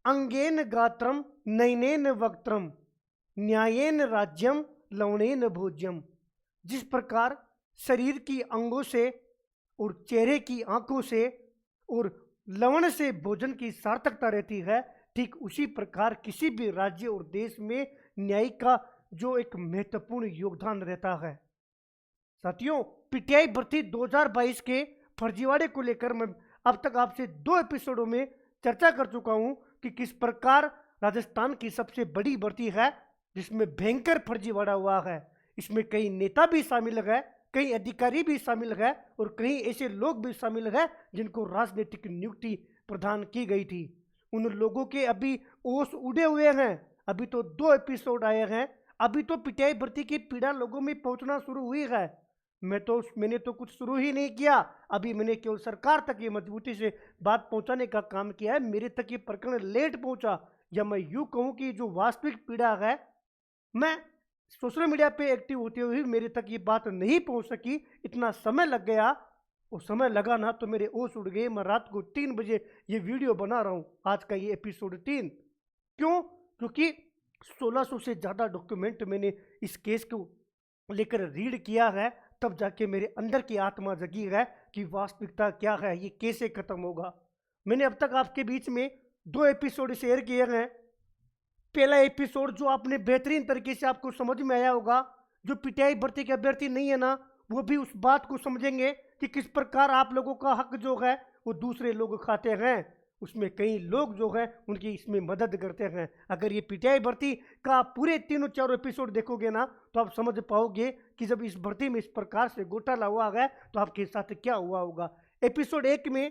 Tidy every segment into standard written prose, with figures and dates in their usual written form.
अंगेन गात्रम नयनेन वक्त्रम न्यायेन राज्यम लवणेन भोज्यम। जिस प्रकार शरीर की अंगों से और चेहरे की आंखों से और लवण से भोजन की सार्थकता रहती है, ठीक उसी प्रकार किसी भी राज्य और देश में न्याय का जो एक महत्वपूर्ण योगदान रहता है। साथियों, पीटीआई भर्ती 2022 के फर्जीवाड़े को लेकर मैं अब तक आपसे 2 एपिसोडों में चर्चा कर चुका हूं कि किस प्रकार राजस्थान की सबसे बड़ी भर्ती है जिसमें भयंकर फर्जीवाड़ा हुआ है। इसमें कई नेता भी शामिल है, कई अधिकारी भी शामिल है और कई ऐसे लोग भी शामिल है जिनको राजनीतिक नियुक्ति प्रदान की गई थी। उन लोगों के अभी ओस उड़े हुए हैं। अभी तो 2 एपिसोड आए हैं, अभी तो पीटीआई भर्ती की पीड़ा लोगों में पहुंचना शुरू हुई है। मैंने तो कुछ शुरू ही नहीं किया, अभी मैंने केवल सरकार तक ये मजबूती से बात पहुंचाने का काम किया है। मेरे तक ये प्रकरण लेट पहुंचा, या मैं यूं कहूं कि जो वास्तविक पीड़ा है, मैं सोशल मीडिया पे एक्टिव होते हुए मेरे तक ये बात नहीं पहुंच सकी, इतना समय लग गया। वो समय लगा ना तो मेरे ओस उड़ गए। मैं रात को 3 बजे ये वीडियो बना रहा हूं, आज का ये एपिसोड 3। क्यों? क्योंकि 1600 से ज़्यादा डॉक्यूमेंट मैंने इस केस को लेकर रीड किया है, तब जाके मेरे अंदर की आत्मा जगी है कि वास्तविकता क्या है, ये कैसे खत्म होगा। मैंने अब तक आपके बीच में 2 एपिसोड शेयर किए हैं। पहला एपिसोड जो आपने बेहतरीन तरीके से आपको समझ में आया होगा, जो पीटीआई भर्ती के अभ्यर्थी नहीं है ना, वो भी उस बात को समझेंगे कि किस प्रकार आप लोगों का हक जो है वो दूसरे लोग खाते हैं। उसमें कई लोग जो है उनकी इसमें मदद करते हैं। अगर ये पीटीआई भर्ती का पूरे 3-4 एपिसोड देखोगे ना तो आप समझ पाओगे कि जब इस भर्ती में इस प्रकार से घोटाला हुआ है तो आपके साथ क्या हुआ होगा। एपिसोड 1 में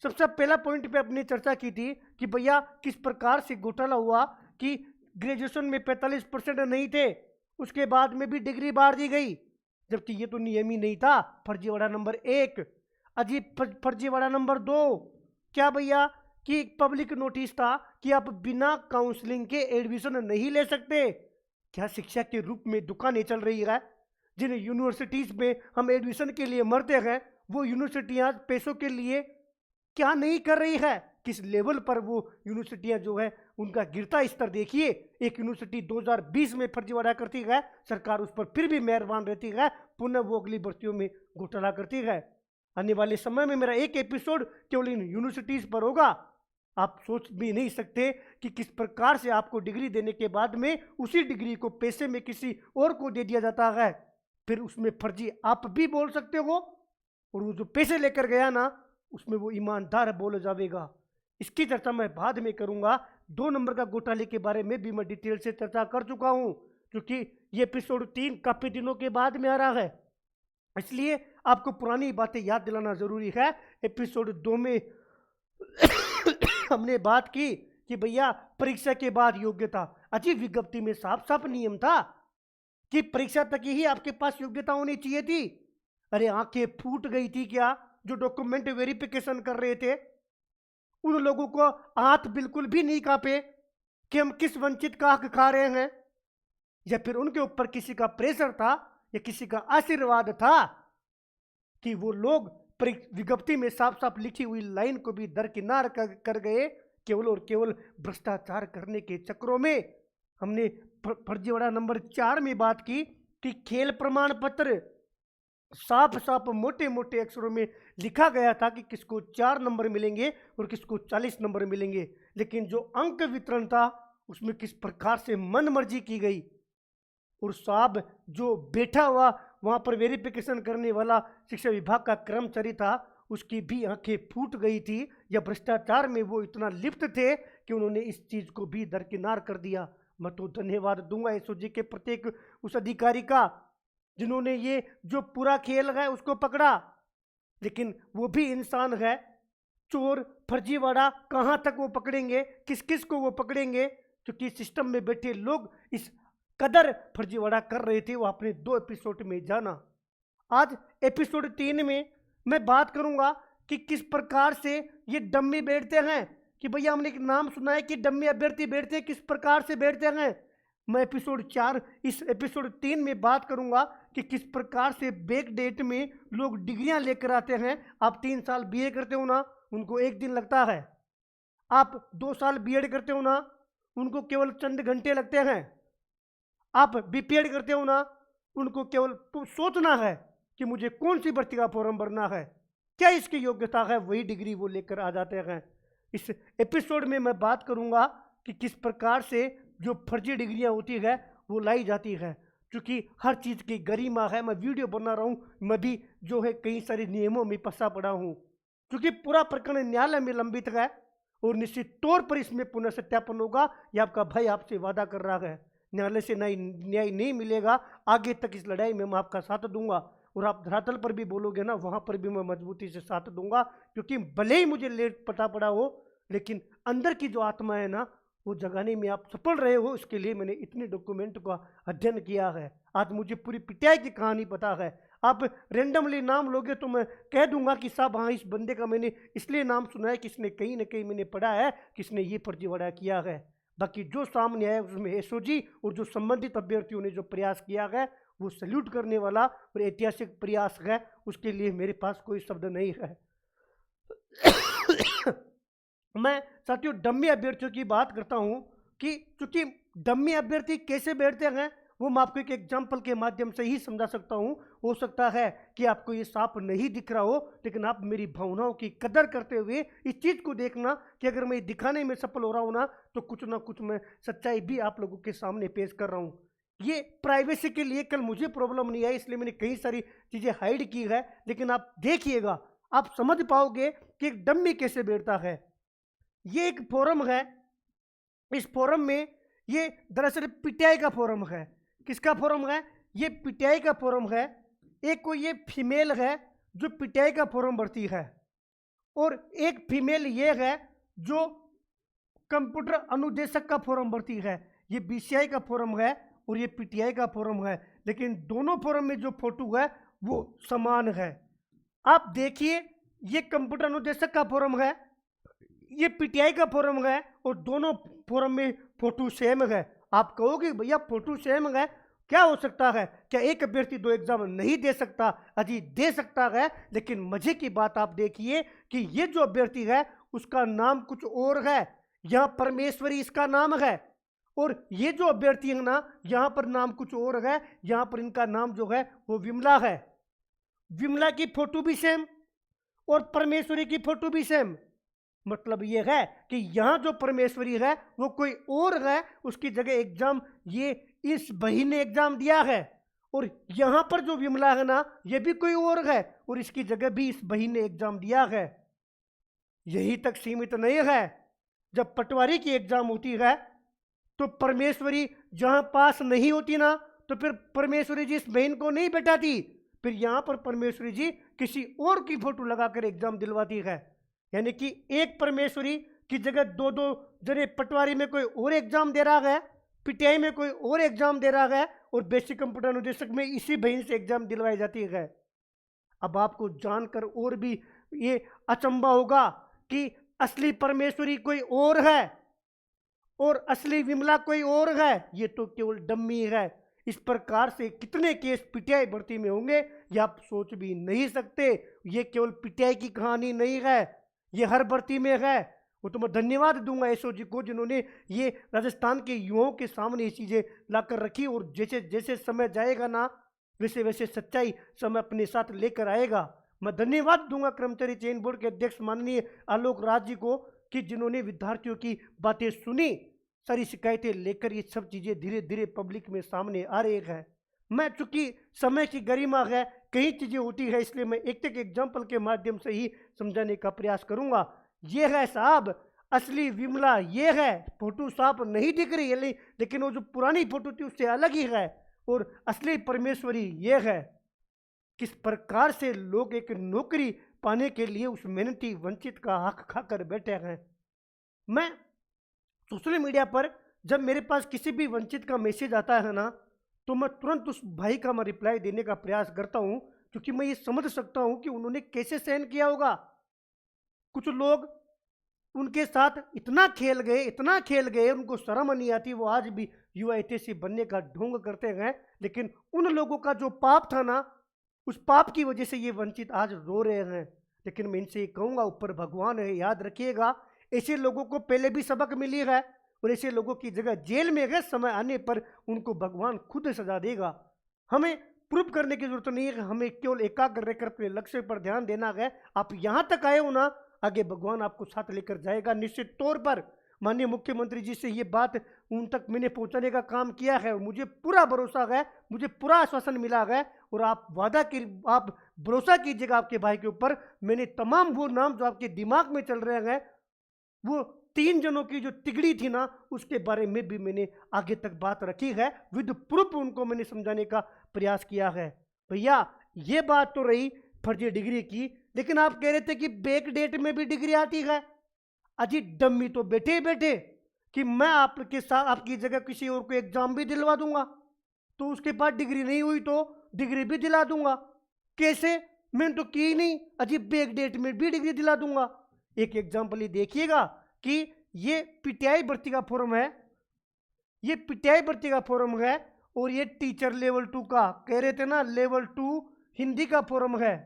सबसे पहला पॉइंट पे अपनी चर्चा की थी कि भैया किस प्रकार से घोटाला हुआ कि ग्रेजुएशन में 45% नहीं थे, उसके बाद में भी डिग्री बांट दी गई, जबकि ये तो नियम ही नहीं था। फर्जीवाड़ा नंबर 1। अजीब फर्जीवाड़ा नंबर 2 क्या भैया कि एक पब्लिक नोटिस था कि आप बिना काउंसलिंग के एडमिशन नहीं ले सकते। क्या शिक्षा के रूप में दुकानें चल रही है? जिन यूनिवर्सिटीज में हम एडमिशन के लिए मरते हैं, वो यूनिवर्सिटियां पैसों के लिए क्या नहीं कर रही है? किस लेवल पर वो यूनिवर्सिटियां जो है उनका गिरता स्तर देखिए। एक यूनिवर्सिटी 2020 में फर्जीवाड़ा करती है, सरकार उस पर फिर भी मेहरबान रहती है, पुनः वो अगली भर्तियों में घोटाला करती है। आने वाले समय में मेरा एक एपिसोड केवल इन यूनिवर्सिटीज पर होगा। आप सोच भी नहीं सकते कि किस प्रकार से आपको डिग्री देने के बाद में उसी डिग्री को पैसे में किसी और को दे दिया जाता है, फिर उसमें फर्जी आप भी बोल सकते हो और वो जो पैसे लेकर गया ना उसमें वो ईमानदार बोल जाएगा। इसकी चर्चा मैं बाद में करूंगा। 2 नंबर का घोटाले के बारे में भी मैं डिटेल से चर्चा कर चुका हूं, क्योंकि ये एपिसोड 3 काफी दिनों के बाद में आ रहा है, इसलिए आपको पुरानी बातें याद दिलाना जरूरी है। एपिसोड 2 में हमने बात की कि भैया परीक्षा के बाद योग्यता। अजीब विज्ञप्ति में साफ साफ नियम था कि परीक्षा तक ही आपके पास योग्यता होनी चाहिए थी। अरे आंखें फूट गई थी क्या जो डॉक्यूमेंट वेरिफिकेशन कर रहे थे? उन लोगों को हाथ बिल्कुल भी नहीं कांपे कि हम किस वंचित का हक खा रहे हैं, या फिर उनके ऊपर किसी का प्रेशर था या किसी का आशीर्वाद था कि वो लोग विज्ञप्ति में साफ साफ लिखी हुई लाइन को भी दरकिनार कर गए केवल और केवल भ्रष्टाचार करने के चक्रों में। हमने फर्जीवाड़ा नंबर 4 में बात की कि खेल प्रमाण पत्र साफ साफ मोटे मोटे अक्षरों में लिखा गया था कि किसको 4 नंबर मिलेंगे और किसको 40 नंबर मिलेंगे, लेकिन जो अंक वितरण था उसमें किस प्रकार से मनमर्जी की गई। और साहब जो बैठा हुआ वहां पर वेरिफिकेशन करने वाला शिक्षा विभाग का कर्मचारी था, उसकी भी आंखें फूट गई थी, या भ्रष्टाचार में वो इतना लिप्त थे कि उन्होंने इस चीज को भी दरकिनार कर दिया। मैं तो धन्यवाद दूंगा एसओजी के प्रत्येक उस अधिकारी का जिन्होंने ये जो पूरा खेल है उसको पकड़ा, लेकिन वो भी इंसान है। चोर फर्जीवाड़ा कहां तक वो पकड़ेंगे, किस किस को वो पकड़ेंगे? क्योंकि सिस्टम में बैठे लोग इस कदर फर्जीवाड़ा कर रहे थे। वो अपने 2 एपिसोड में जाना। आज एपिसोड 3 में मैं बात करूंगा कि किस प्रकार से ये डम्मी बैठते हैं, कि भैया हमने एक नाम सुना है कि डम्मी अभ्यर्थी बैठते हैं, किस प्रकार से बैठते हैं। मैं इस एपिसोड 3 में बात करूंगा कि किस प्रकार से बैक डेट में लोग डिग्रियां लेकर आते हैं। आप 3 साल बीए करते हो ना, उनको 1 दिन लगता है। आप 2 साल बीएड करते हो ना, उनको केवल चंद घंटे लगते हैं। आप बीपीएड करते हो ना, उनको केवल सोचना है कि मुझे कौन सी भर्ती का फॉर्म भरना है, क्या इसकी योग्यता है, वही डिग्री वो लेकर आ जाते हैं। इस एपिसोड में मैं बात करूंगा कि किस प्रकार से जो फर्जी डिग्रियां होती है वो लाई जाती है, क्योंकि हर चीज़ की गरिमा है। मैं वीडियो बना रहा हूँ, मैं भी जो है कई सारे नियमों में फंसा पड़ा हूँ, क्योंकि पूरा प्रकरण न्यायालय में लंबित है और निश्चित तौर पर इसमें पुनः सत्यापन होगा। यह आपका भाई आपसे वादा कर रहा है, न्यायालय से न्याय नहीं मिलेगा। आगे तक इस लड़ाई में मैं आपका साथ दूंगा, और आप धरातल पर भी बोलोगे ना, वहां पर भी मैं मजबूती से साथ दूंगा, क्योंकि भले ही मुझे लेट पता पड़ा हो, लेकिन अंदर की जो आत्मा है ना, वो जगाने में आप सफल रहे हो। इसके लिए मैंने इतने डॉक्यूमेंट का अध्ययन किया है। आज मुझे पूरी पिटाई की कहानी पता है। आप रेंडमली नाम लोगे तो मैं कह दूंगा कि साहब हाँ, इस बंदे का मैंने इसलिए नाम सुना है कि इसने कहीं ना कहीं मैंने पढ़ा है कि इसने ये फर्जीवाड़ा किया है। बाकी जो सामने आया उसमें एसओजी और जो संबंधित अभ्यर्थियों ने जो प्रयास किया है वो सल्यूट करने वाला और ऐतिहासिक प्रयास है। उसके लिए मेरे पास कोई शब्द नहीं है। मैं साथियों डम्मी अभ्यर्थियों की बात करता हूं कि चूंकि डम्मी अभ्यर्थी कैसे बैठते हैं वो मैं आपको एक एग्जाम्पल के माध्यम से ही समझा सकता हूं। हो सकता है कि आपको ये सांप नहीं दिख रहा हो, लेकिन आप मेरी भावनाओं की कदर करते हुए इस चीज को देखना कि अगर मैं दिखाने में सफल हो रहा हूं तो कुछ ना कुछ मैं सच्चाई भी आप लोगों के सामने पेश कर रहा हूं। ये प्राइवेसी के लिए कल मुझे प्रॉब्लम नहीं आई, इसलिए मैंने कई सारी चीजें हाइड की है, लेकिन आप देखिएगा, आप समझ पाओगे कि एक डम्मी कैसे बैठता है। ये एक फोरम है, इस फोरम में ये दरअसल पीटीआई का फोरम है। किसका फोरम है? ये पीटीआई का फोरम है। एक कोई ये फीमेल है जो पीटीआई का फोरम भरती है, और एक फीमेल ये है जो कंप्यूटर अनुदेशक का फोरम भरती है। ये बीसीआई का फोरम है और ये पीटीआई का फोरम है, लेकिन दोनों फोरम में जो फोटो है वो समान है। आप देखिए, ये कंप्यूटर अनुदेशक का फोरम है, ये पीटीआई का फोरम है, और दोनों फोरम में फोटो सेम है। आप कहोगे भैया फोटो सेम है, क्या हो सकता है? क्या एक अभ्यर्थी 2 एग्जाम नहीं दे सकता? अजी दे सकता है, लेकिन मजे की बात आप देखिए कि ये जो अभ्यर्थी है उसका नाम कुछ और है, यहां परमेश्वरी इसका नाम है, और ये जो अभ्यर्थी है ना यहां पर नाम कुछ और है, यहां पर इनका नाम जो है वो विमला है। विमला की फोटो भी सेम और परमेश्वरी की फोटो भी सेम। मतलब ये है कि यहां जो परमेश्वरी है वो कोई और है, उसकी जगह एग्जाम ये इस बहन ने एग्जाम दिया है, और यहां पर जो विमला है ना ये भी कोई और है, और इसकी जगह भी इस बहन ने एग्जाम दिया है। यही तक सीमित नहीं है, जब पटवारी की एग्जाम होती है तो परमेश्वरी जहां पास नहीं होती ना, तो फिर परमेश्वरी जी इस बहन को नहीं बैठाती, फिर यहां पर परमेश्वरी जी किसी और की फोटो लगाकर एग्जाम दिलवाती है। यानी कि एक परमेश्वरी की जगह 2-2 जने पटवारी में कोई और एग्जाम दे रहा है, पीटीआई में कोई और एग्जाम दे रहा है, और बेसिक कंप्यूटर अनुदेशक में इसी बहन से एग्जाम दिलवाई जाती है। अब आपको जानकर और भी ये अचंभा होगा कि असली परमेश्वरी कोई और है और असली विमला कोई और है, ये तो केवल डम्मी है। इस प्रकार से कितने केस पीटीआई भर्ती में होंगे ये आप सोच भी नहीं सकते। ये केवल पीटीआई की कहानी नहीं है, ये हर भर्ती में है। वो तो मैं धन्यवाद दूंगा एसओजी को जिन्होंने ये राजस्थान के युवाओं के सामने ये चीज़ें लाकर रखी, और जैसे जैसे समय जाएगा ना वैसे वैसे सच्चाई समय अपने साथ लेकर आएगा। मैं धन्यवाद दूंगा कर्मचारी चयन बोर्ड के अध्यक्ष माननीय आलोक राज जी को कि जिन्होंने विद्यार्थियों की बातें सुनी, सारी शिकायतें लेकर ये सब चीज़ें धीरे धीरे पब्लिक में सामने आ रही है। मैं चूंकि समय की गरिमा है, कई चीज़ें होती है, इसलिए मैं एक एक एग्जाम्पल के माध्यम से ही समझाने का प्रयास करूंगा। ये है साहब असली विमला, ये है फोटो साफ नहीं दिख रही है, लेकिन वो जो पुरानी फोटो थी उससे अलग ही है, और असली परमेश्वरी ये है। किस प्रकार से लोग एक नौकरी पाने के लिए उस मेहनती वंचित का हक खाकर बैठे हैं। मैं सोशल मीडिया पर जब मेरे पास किसी भी वंचित का मैसेज आता है ना, तो मैं तुरंत उस भाई का मैं रिप्लाई देने का प्रयास करता हूं, क्योंकि मैं ये समझ सकता हूं कि उन्होंने कैसे सहन किया होगा। कुछ लोग उनके साथ इतना खेल गए, इतना खेल गए, उनको शर्म नहीं आती, वो आज भी युवा हितैषी बनने का ढोंग करते हैं। लेकिन उन लोगों का जो पाप था ना, उस पाप की वजह से ये वंचित आज रो रहे हैं। लेकिन मैं इनसे ये कहूँगा, ऊपर भगवान है, याद रखिएगा। ऐसे लोगों को पहले भी सबक मिली है और ऐसे लोगों की जगह जेल में गए, समय आने पर उनको भगवान खुद सजा देगा। हमें प्रूफ करने की जरूरत नहीं है, हमें केवल एकाग्र रहकर अपने लक्ष्य पर ध्यान देना है। आप यहां तक आए हो ना, आगे भगवान आपको साथ लेकर जाएगा निश्चित तौर पर। माननीय मुख्यमंत्री जी से ये बात उन तक मैंने पहुंचाने का काम किया है और मुझे पूरा भरोसा है, मुझे पूरा आश्वासन मिला है। और आप आप भरोसा कीजिएगा आपके भाई के ऊपर। मैंने तमाम वो नाम जो आपके दिमाग में चल रहे हैं, वो 3 जनों की जो तिगड़ी थी ना, उसके बारे में भी मैंने आगे तक बात रखी है, विद प्रूफ उनको मैंने समझाने का प्रयास किया है। भैया ये बात तो रही फर्जी डिग्री की, लेकिन आप कह रहे थे कि बैक डेट में भी डिग्री आती है। अजी डम्मी तो बैठे ही बैठे कि मैं आपके साथ आपकी जगह किसी और को एग्जाम भी दिलवा दूंगा, तो उसके बाद डिग्री नहीं हुई तो डिग्री भी दिला दूंगा। कैसे? मैंने तो की ही नहीं। अजी बैक डेट में भी डिग्री दिला दूंगा। एक एग्जाम्पल ही देखिएगा कि ये पीटीआई भर्ती का फॉर्म है, ये पीटीआई भर्ती का फॉर्म है और ये टीचर लेवल 2 का कह रहे थे ना, लेवल 2 हिंदी का फॉर्म है।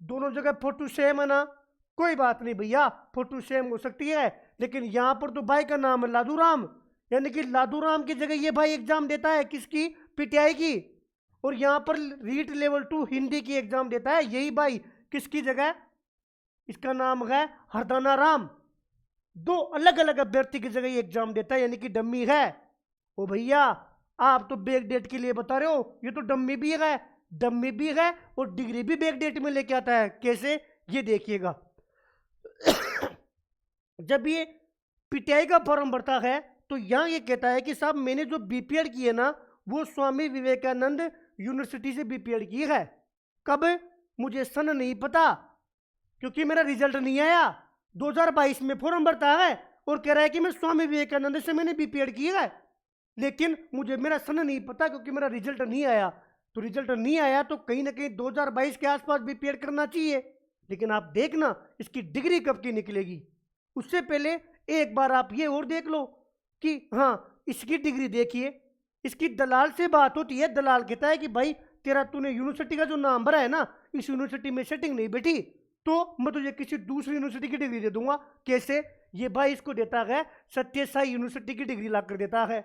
दोनों जगह फोटो सेम है ना, कोई बात नहीं भैया, फोटो सेम हो सकती है, लेकिन यहां पर तो भाई का नाम है लादूराम, यानी कि लादूराम की जगह ये भाई एग्जाम देता है किसकी? पीटीआई की। और यहां पर रीट लेवल 2 हिंदी की एग्जाम देता है यही भाई किसकी जगह? इसका नाम है हरदाना राम। 2 अलग अलग अभ्यर्थी की जगह ये एग्जाम देता है, यानी कि डम्मी है। ओ भैया आप तो बैक डेट के लिए बता रहे हो, ये तो डम्मी भी है, डम्मी भी है और डिग्री भी बैक डेट में लेके आता है। कैसे? ये देखिएगा। जब ये पीटीआई का फॉर्म भरता है तो यहां ये कहता है कि साहब मैंने जो बीपीएड की है ना, वो स्वामी विवेकानंद यूनिवर्सिटी से बीपीएड की है। कब? मुझे सन नहीं पता, क्योंकि मेरा रिजल्ट नहीं आया। 2022 में फॉर्म भरता है और कह रहा है कि मैं स्वामी विवेकानंद से मैंने बीपीएड की है, लेकिन मुझे मेरा सन नहीं पता क्योंकि मेरा रिजल्ट नहीं आया। तो रिजल्ट नहीं आया तो कहीं ना कहीं 2022 के आसपास बीपीएड करना चाहिए। लेकिन आप देखना इसकी डिग्री कब की निकलेगी। उससे पहले एक बार आप ये और देख लो कि हाँ इसकी डिग्री देखिए, इसकी दलाल से बात होती है, दलाल कहता है कि भाई तेरा तूने यूनिवर्सिटी का जो नाम भरा है ना, इस यूनिवर्सिटी में सेटिंग नहीं बैठी तो मैं तुझे किसी दूसरी यूनिवर्सिटी की डिग्री दे दूंगा। कैसे? ये भाई इसको देता है सत्य साई यूनिवर्सिटी की डिग्री लाकर देता है।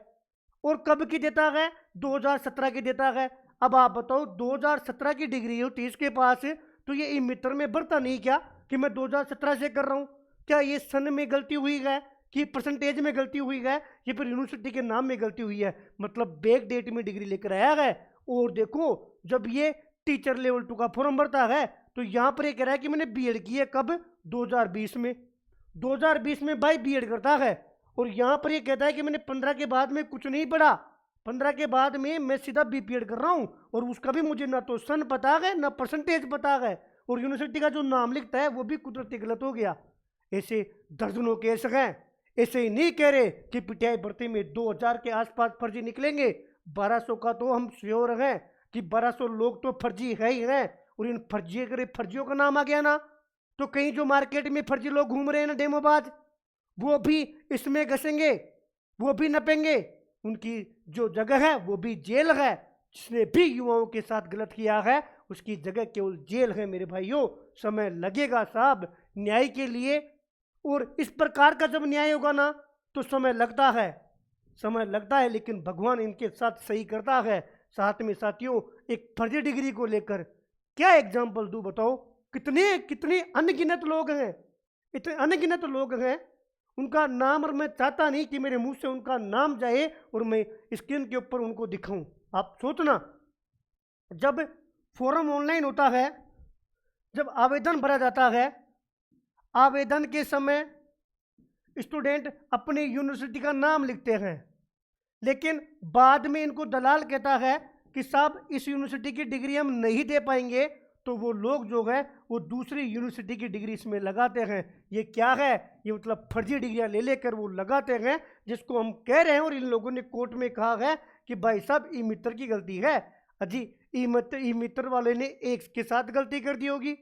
और कब की देता है? 2017 की देता है। अब आप बताओ 2017 की डिग्री होती है इसके पास, तो ये मित्र में बढ़ता नहीं क्या कि मैं 2017 से कर रहा हूं? क्या ये सन में गलती हुई है कि परसेंटेज में गलती हुई है या फिर यूनिवर्सिटी के नाम में गलती हुई है? मतलब बैक डेट में डिग्री लेकर आया है। और देखो जब ये टीचर लेवल 2 का फॉर्म भरता है तो यहां पर ये कह रहा है कि मैंने बीएड की है। कब? 2020 में। 2020 में भाई बीएड करता है और यहां पर ये कहता है कि मैंने 15 के बाद में कुछ नहीं पढ़ा, 15 के बाद में मैं सीधा बीपीएड कर रहा हूं और उसका भी मुझे ना तो सन पता है ना परसेंटेज पता है, और यूनिवर्सिटी का जो नाम लिखता है वो भी कुदरती गलत हो गया। ऐसे दर्जनों केस हैं। ऐसे ही नहीं कह रहे कि पीटीआई भर्ती में 2000 के आसपास फर्जी निकलेंगे, 1200 का तो हम श्योर हैं कि 1200 लोग तो फर्जी है ही हैं। और इन फर्जियों का नाम आ गया ना, तो कहीं जो मार्केट में फर्जी लोग घूम रहे हैं ना डेमोबाज, वो भी इसमें घसेंगे, वो भी नपेंगे। उनकी जो जगह है वो भी जेल है। जिसने भी युवाओं के साथ गलत किया है उसकी जगह केवल जेल है मेरे भाइयों। समय लगेगा साहब न्याय के लिए, और इस प्रकार का जब न्याय होगा ना तो समय लगता है, समय लगता है, लेकिन भगवान इनके साथ सही करता है। साथ में साथियों एक फर्जी डिग्री को लेकर क्या एग्जाम्पल दूं बताओ? कितने कितने अनगिनत लोग हैं, इतने अनगिनत लोग हैं, उनका नाम, और मैं चाहता नहीं कि मेरे मुंह से उनका नाम जाए और मैं स्क्रीन के ऊपर उनको दिखाऊं। आप सोचना, जब फॉर्म ऑनलाइन होता है, जब आवेदन भरा जाता है, आवेदन के समय स्टूडेंट अपनी यूनिवर्सिटी का नाम लिखते हैं, लेकिन बाद में इनको दलाल कहता है कि साहब इस यूनिवर्सिटी की डिग्री हम नहीं दे पाएंगे, तो वो लोग जो है वो दूसरी यूनिवर्सिटी की डिग्री इसमें लगाते हैं। ये क्या है? ये मतलब फर्जी डिग्रियां ले लेकर वो लगाते हैं, जिसको हम कह रहे हैं और इन लोगों ने कोर्ट में कहा है कि भाई साहब ई मित्र की गलती है। अजी ई मित्र वाले ने 1 के साथ गलती कर दी होगी,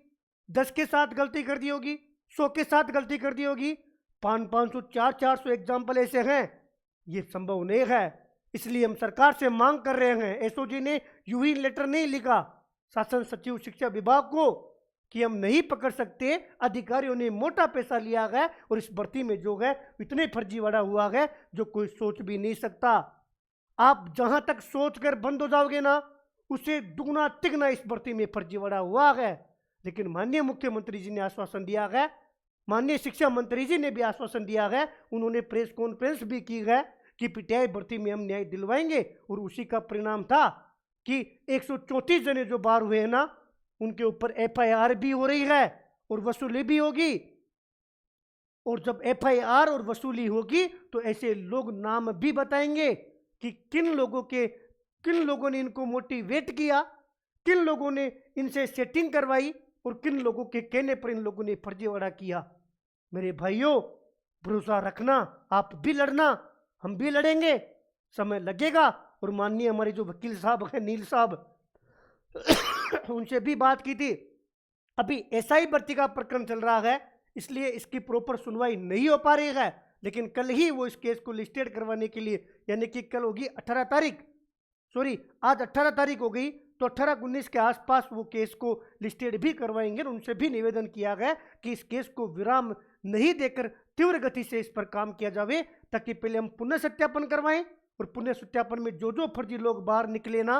10 के साथ गलती कर दी होगी, 100 के साथ गलती कर दी होगी, 500 400 एग्जाम्पल ऐसे हैं। ये संभव नहीं है, इसलिए हम सरकार से मांग कर रहे हैं। एसओजी ने यूं ही लेटर नहीं लिखा शासन सचिव शिक्षा विभाग को कि हम नहीं पकड़ सकते, अधिकारियों ने मोटा पैसा लिया है और इस भर्ती में जो है इतने फर्जीवाड़ा हुआ है जो कोई सोच भी नहीं सकता। आप जहां तक सोच कर बंद हो जाओगे ना, उससे दुगना तिगना इस भर्ती में फर्जीवाड़ा हुआ है। लेकिन माननीय मुख्यमंत्री जी ने आश्वासन दिया है, माननीय शिक्षा मंत्री जी ने भी आश्वासन दिया है, उन्होंने प्रेस कॉन्फ्रेंस भी की है कि पीटीआई भर्ती में हम न्याय दिलवाएंगे। और उसी का परिणाम था कि 134 जने जो बाहर हुए हैं ना, उनके ऊपर एफआईआर भी हो रही है और वसूली भी होगी। और जब एफआईआर और वसूली होगी तो ऐसे लोग नाम भी बताएंगे कि किन लोगों ने इनको मोटिवेट किया, किन लोगों ने इनसे सेटिंग करवाई और किन लोगों के कहने पर इन लोगों ने फर्जीवाड़ा किया। मेरे भाइयों, भरोसा रखना, आप भी लड़ना, हम भी लड़ेंगे, समय लगेगा। और माननीय हमारे जो वकील साहब हैं, नील साहब, उनसे भी बात की थी। अभी एसआई भर्ती का प्रकरण चल रहा है, इसलिए इसकी प्रॉपर सुनवाई नहीं हो पा रही है। लेकिन कल ही वो इस केस को लिस्टेड करवाने के लिए, यानी कि कल होगी 18 तारीख, सॉरी आज 18 तारीख हो गई, तो 18-19 के आसपास वो केस को लिस्टेड भी करवाएंगे। उनसे भी निवेदन किया गया कि इस केस को विराम नहीं देकर तीव्र गति से इस पर काम किया जाए, ताकि पहले हम पुनः सत्यापन करवाएं और पुनः सत्यापन में जो जो फर्जी लोग बाहर निकले ना,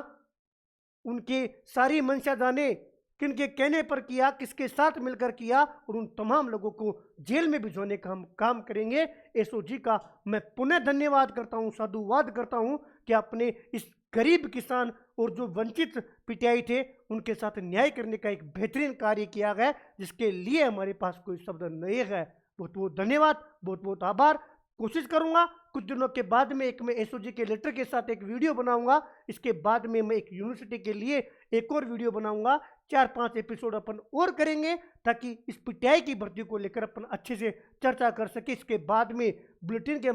उनकी सारी मंशा जाने, किनके कहने पर किया, किसके साथ मिलकर किया, और उन तमाम लोगों को जेल में भिजवाने का हम काम करेंगे। एसओजी का मैं पुनः धन्यवाद करता हूं, साधुवाद करता हूं कि आपने इस गरीब किसान और जो वंचित पीटीआई थे उनके साथ न्याय करने का एक बेहतरीन कार्य किया गया, जिसके लिए हमारे पास कोई शब्द नहीं है। बहुत बहुत धन्यवाद, बहुत बहुत आभार। कोशिश करूंगा कुछ दिनों के बाद में मैं एसओजी के लेटर के साथ एक वीडियो बनाऊंगा। इसके बाद में मैं एक यूनिवर्सिटी के लिए एक और वीडियो बनाऊंगा। 4-5 एपिसोड अपन और करेंगे, ताकि इस पीटीआई की भर्ती को लेकर अपन अच्छे से चर्चा कर सके। इसके बाद में बुलेटिन के